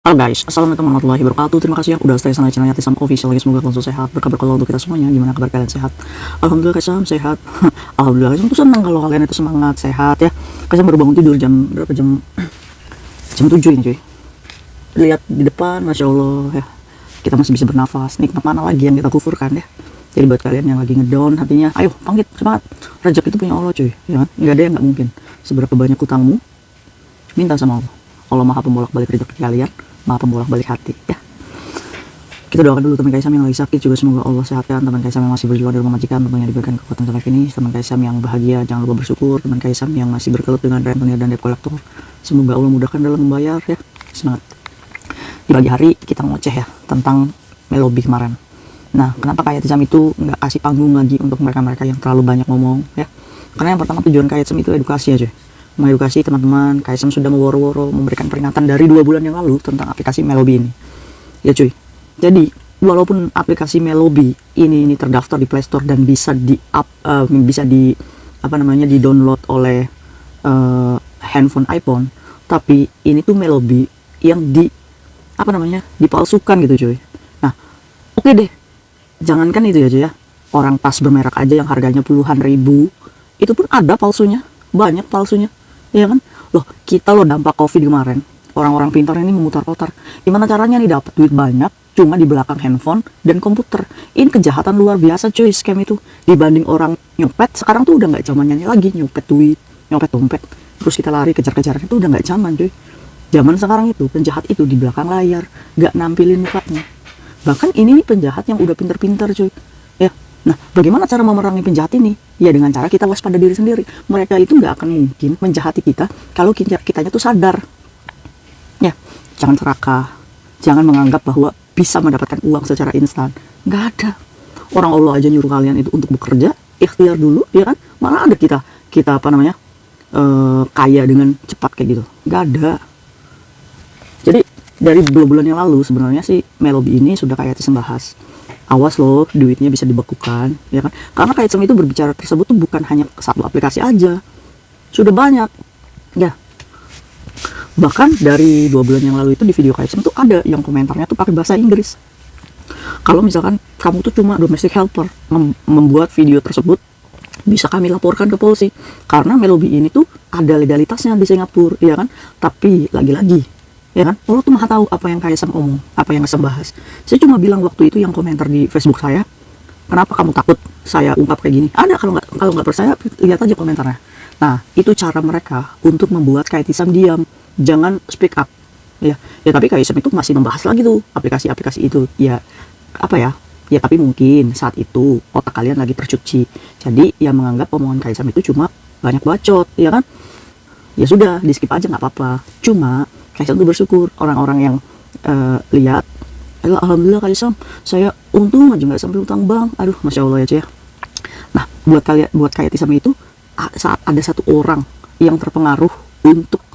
Halo guys, assalamualaikum warahmatullahi wabarakatuh. Terima kasih ya udah stay sama channelnya Tisam Official lagi. Semoga kalian sehat, berkabar kalau untuk kita semuanya. Gimana kabar kalian, sehat? Alhamdulillah Kaisam sehat. Alhamdulillah Kaisam tuh senang kalau kalian itu semangat, sehat ya. Kaisam baru bangun tidur jam berapa, jam 7 ini cuy. Lihat di depan, masya Allah ya, kita masih bisa bernafas. Nikmat mana lagi yang kita kufurkan ya. Jadi buat kalian yang lagi ngedown hatinya, ayo bangkit, semangat. Rezeki itu punya Allah cuy, ya kan? Nggak ada yang nggak mungkin. Seberapa banyak utangmu, minta sama Allah. Allah maha pembolak balik rezeki kalian, maha pembolak balik hati ya. Kita doakan dulu teman Kaisam yang lagi sakit juga, semoga Allah sehatkan. Teman Kaisam yang masih berjuang di rumah majikan, tentunya diberikan kekuatan setelah ini. Teman Kaisam yang bahagia, jangan lupa bersyukur. Teman Kaisam yang masih berkelut dengan rentenir dan debt collector, semoga Allah mudahkan dalam membayar ya. Semangat. Di pagi hari kita ngoceh ya tentang Melobi kemarin. Nah, kenapa Kaisam itu nggak kasih panggung lagi untuk mereka-mereka yang terlalu banyak ngomong ya? Karena yang pertama tujuan Kaisam itu edukasi aja, mengedukasi teman-teman. Kaisam sudah meworo-woro memberikan peringatan dari 2 bulan yang lalu tentang aplikasi Melobi ini ya cuy. Jadi walaupun aplikasi Melobi ini terdaftar di Play Store dan bisa di download oleh handphone iPhone, tapi ini tuh Melobi yang dipalsukan gitu cuy. Nah, oke deh, jangankan itu ya cuy ya, orang tas bermerek aja yang harganya puluhan ribu itu pun ada palsunya, banyak palsunya ya kan. Loh, kita loh dampak COVID kemarin, orang-orang pintar ini memutar-otar gimana caranya nih dapat duit banyak cuma di belakang handphone dan komputer. Ini kejahatan luar biasa cuy, scam itu. Dibanding orang nyopet, sekarang tuh udah nggak zamannya lagi nyopet duit, nyopet dompet terus kita lari kejar-kejaran, itu udah nggak zaman cuy. Zaman sekarang itu penjahat itu di belakang layar, nggak nampilin mukanya. Bahkan ini nih penjahat yang udah pinter-pinter cuy ya. Nah, bagaimana cara memerangi penjahat ini? Ya dengan cara kita waspada diri sendiri. Mereka itu nggak akan mungkin menjahati kita kalau kitanya tuh sadar ya. Jangan serakah, jangan menganggap bahwa bisa mendapatkan uang secara instan. Nggak ada. Orang Allah aja nyuruh kalian itu untuk bekerja, ikhtiar dulu ya kan. Mana ada kita kaya dengan cepat kayak gitu? Nggak ada. Jadi dari 2 bulan yang lalu sebenarnya sih Melobi ini sudah kayak bahas, awas loh duitnya bisa dibekukan ya kan. Karena Kaisam itu berbicara tersebut tuh bukan hanya satu aplikasi aja, sudah banyak ya. Bahkan dari 2 bulan yang lalu itu di video Kaisam tuh ada yang komentarnya tuh pakai bahasa Inggris. Kalau misalkan kamu tuh cuma domestic helper membuat video tersebut, bisa kami laporkan ke polisi. Karena Melobi ini tuh ada legalitasnya di Singapura ya kan. Tapi lagi-lagi ya kan, Allah tuh maha tahu apa yang Kaisam omong, apa yang Kaisam bahas. Saya cuma bilang waktu itu yang komentar di Facebook saya, kenapa kamu takut saya ungkap kayak gini? Ada, kalau nggak percaya lihat aja komentarnya. Nah, itu cara mereka untuk membuat Kaisam diam, jangan speak up ya. Tapi Kaisam itu masih membahas lagi tuh aplikasi-aplikasi itu ya. Tapi mungkin saat itu otak kalian lagi tercuci, jadi yang menganggap omongan Kaisam itu cuma banyak bacot ya kan. Ya sudah, di skip aja nggak apa-apa. Cuma Kaisam tuh bersyukur orang-orang yang lihat, alhamdulillah Kaisam saya untung aja nggak sampai utang bank. Aduh, masya Allah ya cuy ya. Nah, buat Kaisam itu saat ada satu orang yang terpengaruh untuk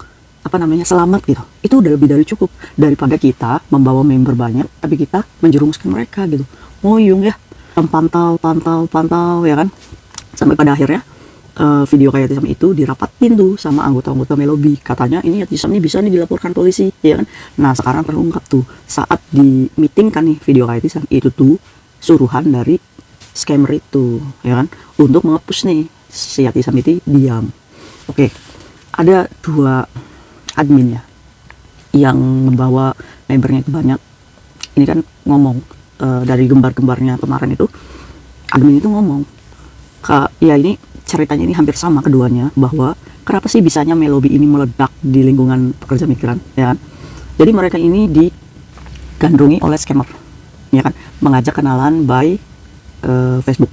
selamat gitu, itu udah lebih dari cukup daripada kita membawa member banyak tapi kita menjerumuskan mereka gitu. Ngoyong ya, pantau ya kan, sampai pada akhirnya video Kaisam itu dirapatin tuh sama anggota-anggota Melobi. Katanya ini Kaisam ini bisa nih dilaporkan polisi ya kan. Nah, sekarang terungkap tuh saat di meeting kan nih video Kaisam itu tuh suruhan dari scammer itu ya kan, untuk menghapus nih si Kaisam itu diam. Oke, ada 2 admin ya yang membawa membernya itu banyak. Ini kan ngomong dari gembar-gembarnya kemarin itu, admin itu ngomong ya, ini ceritanya ini hampir sama keduanya, bahwa kenapa sih bisanya Melobi ini meledak di lingkungan pekerja migran ya kan. Jadi mereka ini digandrungi oleh scammer ya kan, mengajak kenalan by Facebook.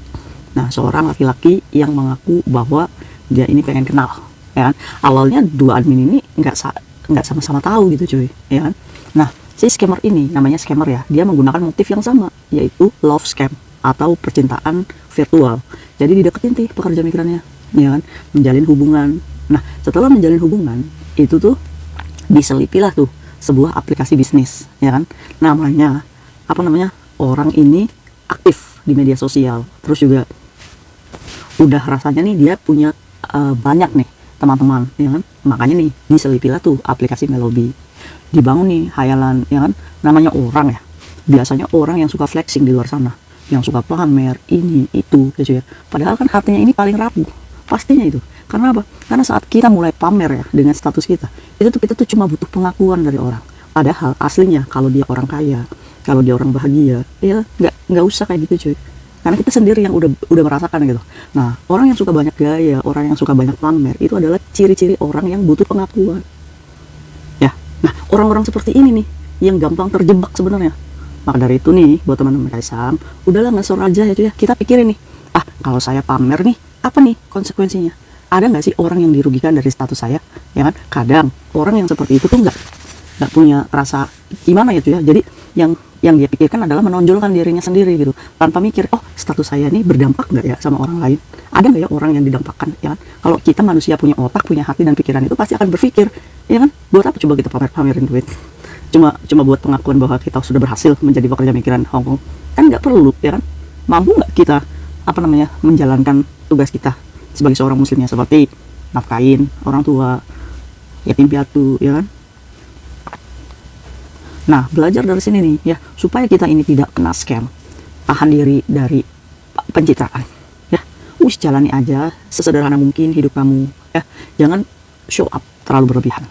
Nah, seorang laki-laki yang mengaku bahwa dia ini pengen kenal ya kan. Awalnya 2 admin ini nggak sama-sama tahu gitu cuy ya kan. Nah, si scammer ini namanya scammer ya, dia menggunakan motif yang sama, yaitu love scam atau percintaan virtual. Jadi dideketin tuh pekerja migrannya ya kan, menjalin hubungan. Nah, setelah menjalin hubungan itu tuh diselipilah tuh sebuah aplikasi bisnis ya kan. Namanya orang ini aktif di media sosial, terus juga udah rasanya nih dia punya banyak nih teman-teman ya kan. Makanya nih diselipilah tuh aplikasi Melobi. dibangun nih hayalan, ya kan, namanya orang ya, biasanya orang yang suka flexing di luar sana, yang suka pamer ini itu gitu ya, padahal kan hatinya ini paling rapuh pastinya itu. Karena apa? Karena saat kita mulai pamer ya dengan status kita, itu tuh kita tuh cuma butuh pengakuan dari orang, padahal aslinya kalau dia orang kaya, kalau dia orang bahagia, ya nggak usah kayak gitu cuy, karena kita sendiri yang udah merasakan gitu. Nah, orang yang suka banyak gaya, orang yang suka banyak pamer, itu adalah ciri-ciri orang yang butuh pengakuan ya. Nah, orang-orang seperti ini nih yang gampang terjebak sebenarnya. Maka dari itu nih, buat teman-teman Kaisang, udahlah ngesor aja ya cuy ya. Kita pikirin nih, kalau saya pamer nih, apa nih konsekuensinya? Ada nggak sih orang yang dirugikan dari status saya, ya kan? Kadang orang yang seperti itu tuh nggak punya rasa gimana ya cuy ya. Jadi yang dia pikirkan adalah menonjolkan dirinya sendiri gitu, tanpa mikir, oh status saya ini berdampak nggak ya sama orang lain, ada nggak ya orang yang didampakkan, ya kan? Kalau kita manusia punya otak, punya hati dan pikiran, itu pasti akan berpikir, ya kan? Buat apa coba kita pamerin duit? Cuma buat pengakuan bahwa kita sudah berhasil menjadi pekerja migran Hongkong, kan nggak perlu, ya kan? Mampu nggak kita menjalankan tugas kita sebagai seorang muslimnya, seperti nafkahin orang tua, yatim piatu, ya kan? Nah, belajar dari sini nih ya, supaya kita ini tidak kena scam, tahan diri dari pencitraan ya. Jalani aja sesederhana mungkin hidup kamu ya, jangan show up terlalu berlebihan.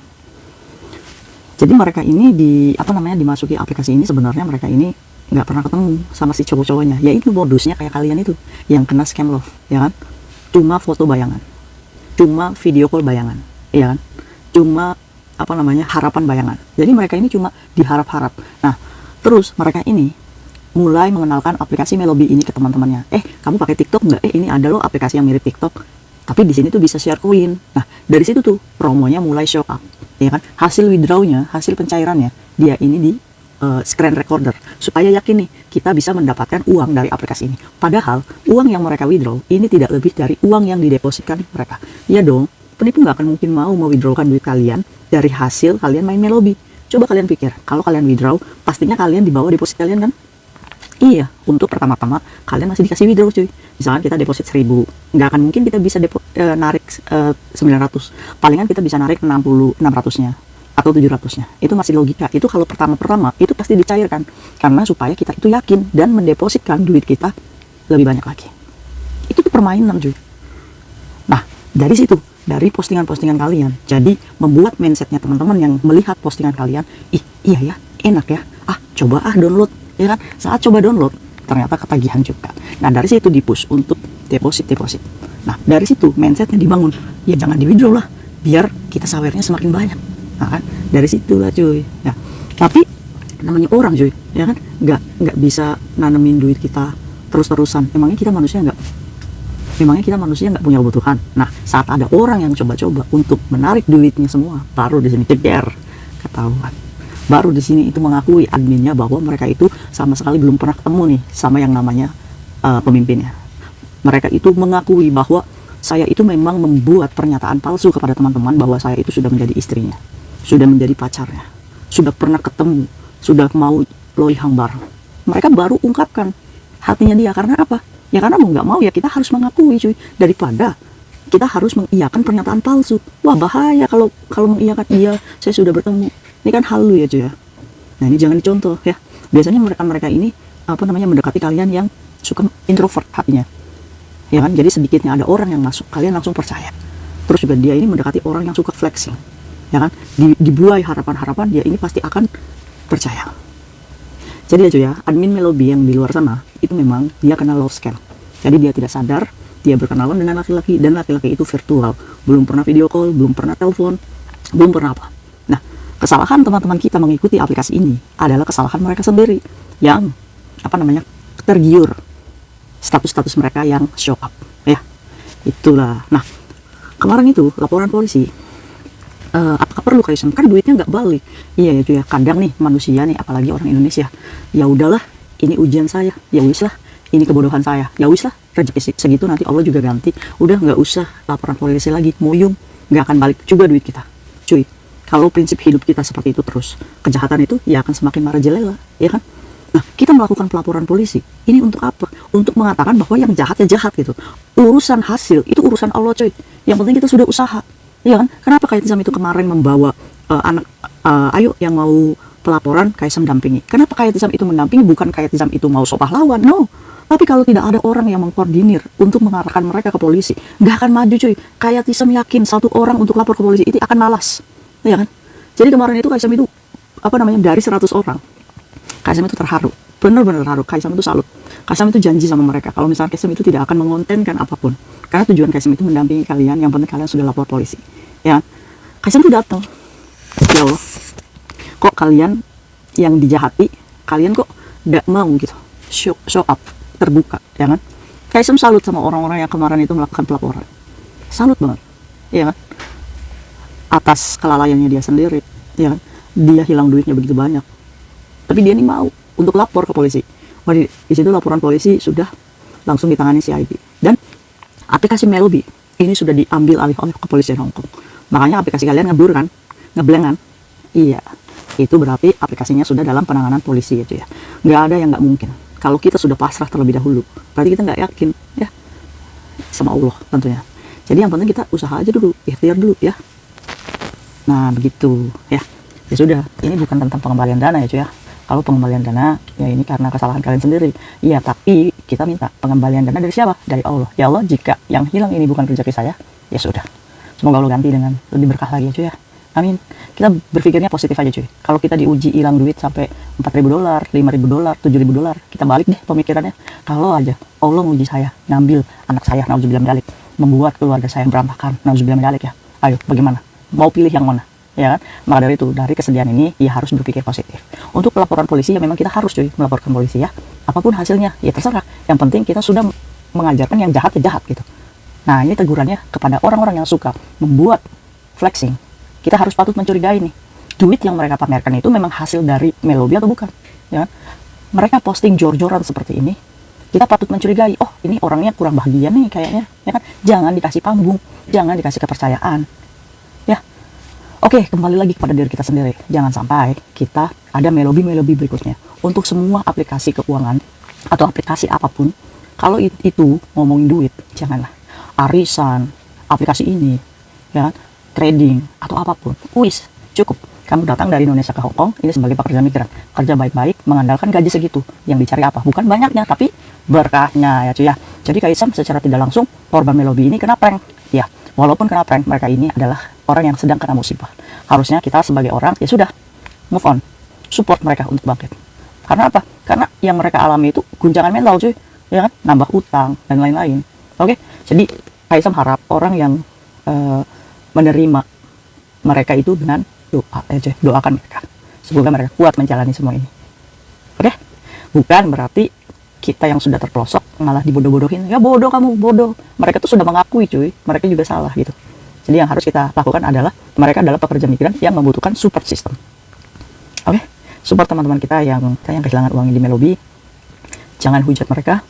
Jadi mereka ini dimasuki aplikasi ini, sebenarnya mereka ini nggak pernah ketemu sama si cowok-cowoknya, yaitu modusnya kayak kalian itu yang kena scam love, ya kan? Cuma foto bayangan, cuma video call bayangan, ya kan? Cuma harapan bayangan. Jadi mereka ini cuma diharap-harap. Nah, terus mereka ini mulai mengenalkan aplikasi Melobi ini ke teman-temannya. Kamu pakai TikTok nggak? Ini ada loh aplikasi yang mirip TikTok, tapi di sini tuh bisa share koin. Nah, dari situ tuh promonya mulai show up, ya kan? Hasil withdrawnya, hasil pencairannya, dia ini di screen recorder, supaya yakin nih kita bisa mendapatkan uang dari aplikasi ini. Padahal uang yang mereka withdraw ini tidak lebih dari uang yang didepositkan mereka. Ya dong, penipu nggak akan mungkin mau withdrawkan duit kalian dari hasil kalian main Melobi. Coba kalian pikir, kalau kalian withdraw, pastinya kalian dibawa deposit kalian kan? Iya, untuk pertama-tama kalian masih dikasih withdraw cuy. Misalkan kita deposit 1000, nggak akan mungkin kita bisa narik 900. Palingan kita bisa narik 600-nya atau 700-nya. Itu masih logika. Itu kalau pertama-pertama itu pasti dicairkan, karena supaya kita itu yakin dan mendepositkan duit kita lebih banyak lagi. Itu tuh permainan cuy. Nah, dari situ, dari postingan-postingan kalian, jadi membuat mindsetnya teman-teman yang melihat postingan kalian, iya ya, enak ya, coba download, ya kan? Saat coba download, ternyata ketagihan juga. Nah, dari situ dipush untuk deposit. Nah, dari situ mindsetnya dibangun, ya jangan di withdraw lah, biar kita sawernya semakin banyak. Nah, kan? Dari situ lah cuy. Ya, tapi namanya orang cuy, ya kan? Nggak bisa nanemin duit kita terus-terusan. Memangnya kita manusia nggak punya kebutuhan. Nah, saat ada orang yang coba-coba untuk menarik duitnya semua, baru di sini ceger ketahuan. Baru di sini itu mengakui adminnya bahwa mereka itu sama sekali belum pernah ketemu nih sama yang namanya pemimpinnya. Mereka itu mengakui bahwa saya itu memang membuat pernyataan palsu kepada teman-teman bahwa saya itu sudah menjadi istrinya, sudah menjadi pacarnya, sudah pernah ketemu, sudah mau loihang bareng. Mereka baru ungkapkan hatinya dia. Karena apa? Ya karena mau nggak mau ya kita harus mengakui cuy, daripada kita harus mengiyakan pernyataan palsu. Wah, bahaya kalau mengiyakan dia saya sudah bertemu. Ini kan halu ya cuy ya. Nah, ini jangan dicontoh ya. Biasanya mereka ini mendekati kalian yang suka introvert hatinya, ya kan? Jadi sedikitnya ada orang yang masuk, kalian langsung percaya. Terus juga dia ini mendekati orang yang suka flexing, ya kan? Dibuai harapan-harapan, dia ini pasti akan percaya. Jadi ya cuy ya, admin Melobi yang di luar sana itu memang dia kena love scam. Jadi dia tidak sadar, dia berkenalan dengan laki-laki, dan laki-laki itu virtual, belum pernah video call, belum pernah telepon, belum pernah apa. Nah, kesalahan teman-teman kita mengikuti aplikasi ini adalah kesalahan mereka sendiri yang tergiur status-status mereka yang show up ya. Itulah. Nah, kemarin itu laporan polisi, apakah perlu Kaisang? Kan duitnya nggak balik. Iya ya cuy ya, kadang nih manusia nih, apalagi orang Indonesia, ya udahlah, ini ujian saya, ya wis lah, ini kebodohan saya, ya wis lah, rezeki segitu nanti Allah juga ganti, udah nggak usah laporan polisi lagi, muyung, nggak akan balik juga duit kita cuy. Kalau prinsip hidup kita seperti itu terus, kejahatan itu ya akan semakin merajalela, ya kan? Nah, kita melakukan pelaporan polisi ini untuk apa? Untuk mengatakan bahwa yang jahat ya jahat gitu. Urusan hasil itu urusan Allah coy. Yang penting kita sudah usaha, ya kan? Kenapa Kaisan itu kemarin membawa anak ayo yang mau pelaporan Kaisam dampingi. Kenapa Kayatisam itu mendampingi? Bukan Kayatisam itu mau sok pahlawan, no. Tapi kalau tidak ada orang yang mengkoordinir untuk mengarahkan mereka ke polisi, nggak akan maju cuy. Kayatisam yakin satu orang untuk lapor ke polisi itu akan malas, ya kan? Jadi kemarin itu Kaisam itu dari 100 orang, Kaisam itu terharu, benar-benar terharu. Kaisam itu salut. Kaisam itu janji sama mereka kalau misalnya Kaisam itu tidak akan mengontenkan apapun, karena tujuan Kaisam itu mendampingi kalian. Yang penting kalian sudah lapor polisi, ya. Kaisam itu datang, ya Allah, kok kalian yang dijahati, kalian kok nggak mau gitu show up, terbuka, ya kan? Kaisam salut sama orang-orang yang kemarin itu melakukan pelaporan, salut banget, ya kan? Atas kelalaiannya dia sendiri, ya kan? Dia hilang duitnya begitu banyak, tapi dia ini mau untuk lapor ke polisi. Wah, di situ laporan polisi sudah langsung ditangani CID, dan aplikasi Melobi ini sudah diambil alih oleh kepolisian Hongkong. Makanya aplikasi kalian ngeblur kan, ngeblank kan? Iya, itu berarti aplikasinya sudah dalam penanganan polisi itu ya. Nggak ada yang nggak mungkin. Kalau kita sudah pasrah terlebih dahulu, berarti kita nggak yakin ya sama Allah tentunya. Jadi yang penting kita usaha aja dulu, ikhtiar dulu ya. Nah begitu ya. Ya sudah, ini bukan tentang pengembalian dana ya cuy ya. Kalau pengembalian dana ya ini karena kesalahan kalian sendiri. Iya, tapi kita minta pengembalian dana dari siapa? Dari Allah. Ya Allah, jika yang hilang ini bukan rezeki saya, ya sudah. Semoga Allah ganti dengan lebih berkah lagi ya cuy ya. Amin. Kita berpikirnya positif aja cuy. Kalau kita diuji hilang duit sampai $4.000, $5.000, $7.000, kita balik deh pemikirannya. Kalau aja Allah nguji saya, ngambil anak saya, nauzubillah min dzalik, membuat keluarga saya berantakan, nauzubillah min dzalik ya. Ayo, bagaimana? Mau pilih yang mana? Ya kan? Maka dari itu, dari kesedihan ini, ya harus berpikir positif. Untuk laporan polisi, ya memang kita harus cuy melaporkan polisi ya. Apapun hasilnya, ya terserah. Yang penting kita sudah mengajarkan yang jahat ya jahat gitu. Nah, ini tegurannya kepada orang-orang yang suka membuat flexing. Kita harus patut mencurigai nih, duit yang mereka pamerkan itu memang hasil dari Melobi atau bukan, ya kan? Mereka posting jor-joran seperti ini, kita patut mencurigai, oh ini orangnya kurang bahagia nih kayaknya, ya kan? Jangan dikasih panggung, jangan dikasih kepercayaan, ya. Oke, kembali lagi kepada diri kita sendiri. Jangan sampai kita ada Melobi berikutnya. Untuk semua aplikasi keuangan atau aplikasi apapun, kalau itu ngomongin duit, janganlah. Arisan, aplikasi ini, ya kan? Trading atau apapun, cukup kamu datang dari Indonesia ke Hongkong ini sebagai pekerja migran, kerja baik-baik mengandalkan gaji segitu. Yang dicari apa? Bukan banyaknya, tapi berkahnya ya cuy ya. Jadi Kaisam secara tidak langsung korban Melobi ini kena prank ya. Walaupun kena prank, mereka ini adalah orang yang sedang kena musibah. Harusnya kita sebagai orang ya sudah move on, support mereka untuk bangkit. Karena apa? Karena yang mereka alami itu guncangan mental cuy, ya kan? Nambah utang dan lain-lain. Oke, jadi Kaisam harap orang yang menerima mereka itu dengan doa aja, doakan mereka semoga mereka kuat menjalani semua ini. Oke, bukan berarti kita yang sudah terpelosok malah dibodoh-bodohin, ya bodoh kamu bodoh. Mereka tuh sudah mengakui cuy, mereka juga salah gitu. Jadi yang harus kita lakukan adalah mereka adalah pekerja migran yang membutuhkan support system. Oke, support teman-teman kita yang kehilangan uangnya di Melobi, jangan hujat mereka,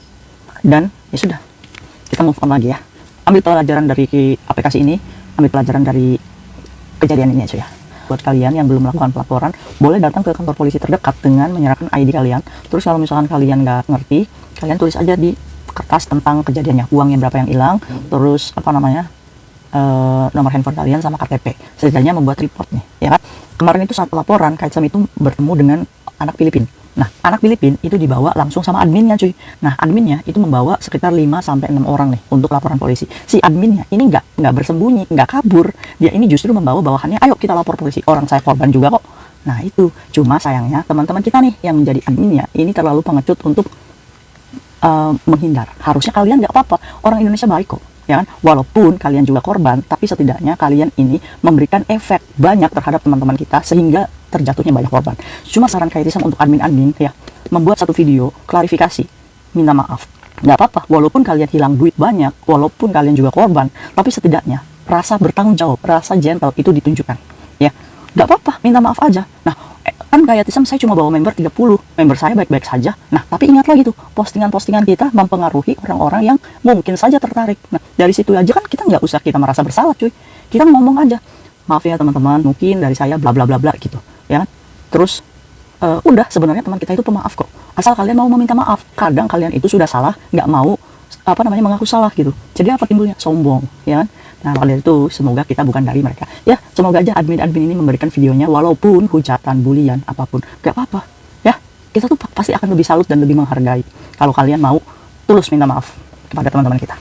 dan ya sudah, kita move on lagi ya. Ambil pelajaran dari aplikasi ini, ambil pelajaran dari kejadian ini aja ya. Buat kalian yang belum melakukan pelaporan, boleh datang ke kantor polisi terdekat dengan menyerahkan ID kalian. Terus kalau misalkan kalian nggak ngerti, kalian tulis aja di kertas tentang kejadiannya, uangnya berapa yang hilang, terus nomor handphone kalian sama KTP. Setidaknya membuat report nih, ya kan? Kemarin itu saat laporan, Kaisam itu bertemu dengan anak Filipin. Nah, anak Filipin itu dibawa langsung sama adminnya cuy. Nah, adminnya itu membawa sekitar 5-6 orang nih untuk laporan polisi. Si adminnya ini nggak bersembunyi, nggak kabur. Dia ini justru membawa bawahannya, ayo kita lapor polisi. Orang saya korban juga kok. Nah, itu. Cuma sayangnya teman-teman kita nih yang menjadi adminnya ini terlalu pengecut untuk menghindar. Harusnya kalian nggak apa-apa. Orang Indonesia baik kok. Ya kan? Walaupun kalian juga korban, tapi setidaknya kalian ini memberikan efek banyak terhadap teman-teman kita sehingga terjatuhnya banyak korban. Cuma saran Kaisam untuk admin-admin ya, membuat satu video klarifikasi, minta maaf. Nggak apa-apa, walaupun kalian hilang duit banyak, walaupun kalian juga korban, tapi setidaknya rasa bertanggung jawab, rasa gentle itu ditunjukkan. Ya, nggak apa-apa, minta maaf aja. Nah, kan Kaisam saya cuma bawa member 30, member saya baik-baik saja. Nah, tapi ingat lagi tuh, postingan-postingan kita mempengaruhi orang-orang yang mungkin saja tertarik. Nah, dari situ aja kan kita nggak usah kita merasa bersalah cuy. Kita ngomong aja, maaf ya teman-teman, mungkin dari saya bla bla bla bla gitu, ya kan? Terus udah, sebenarnya teman kita itu pemaaf kok. Asal kalian mau meminta maaf. Kadang kalian itu sudah salah, nggak mau mengaku salah gitu. Jadi apa timbulnya? Sombong, ya kan? Nah, maka dari itu semoga kita bukan dari mereka. Ya, semoga aja admin-admin ini memberikan videonya walaupun hujatan, bulian, apapun. Gak apa-apa. Ya, kita tuh pasti akan lebih salut dan lebih menghargai kalau kalian mau tulus minta maaf kepada teman-teman kita.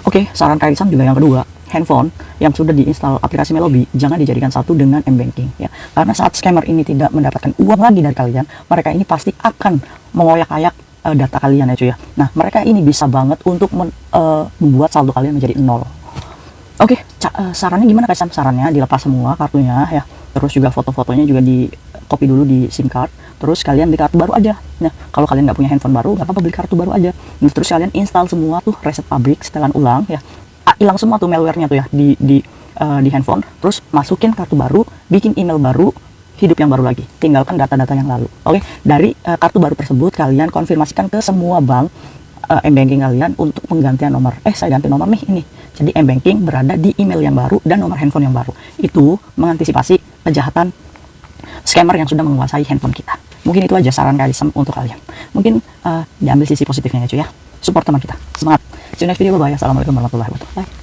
Oke, saran Kak Irsam juga yang kedua, handphone yang sudah diinstal aplikasi Melobi jangan dijadikan satu dengan m-banking ya. Karena saat scammer ini tidak mendapatkan uang lagi dari kalian, mereka ini pasti akan mengoyak-ayak data kalian ya cuy ya. Nah, mereka ini bisa banget untuk membuat saldo kalian menjadi nol. Oke, sarannya gimana Kak Sam? Sarannya dilepas semua kartunya ya. Terus juga foto-fotonya juga di copy dulu di SIM card. Terus kalian beli kartu baru aja. Nah, kalau kalian nggak punya handphone baru, nggak apa-apa beli kartu baru aja. Nah, terus kalian install semua tuh reset pabrik, setelan ulang ya. Hilang semua tuh malware-nya tuh ya di handphone. Terus masukin kartu baru, bikin email baru, hidup yang baru lagi, tinggalkan data-data yang lalu. Oke, dari kartu baru tersebut kalian konfirmasikan ke semua bank m-banking kalian untuk penggantian nomor. Saya ganti nomor nih ini. Jadi m-banking berada di email yang baru dan nomor handphone yang baru. Itu mengantisipasi kejahatan scammer yang sudah menguasai handphone kita. Mungkin itu aja saran Kak Isam untuk kalian. Mungkin diambil sisi positifnya ya cuy ya. Support teman kita. Semangat. See you next video. Bye. Assalamualaikum warahmatullahi wabarakatuh. Bye.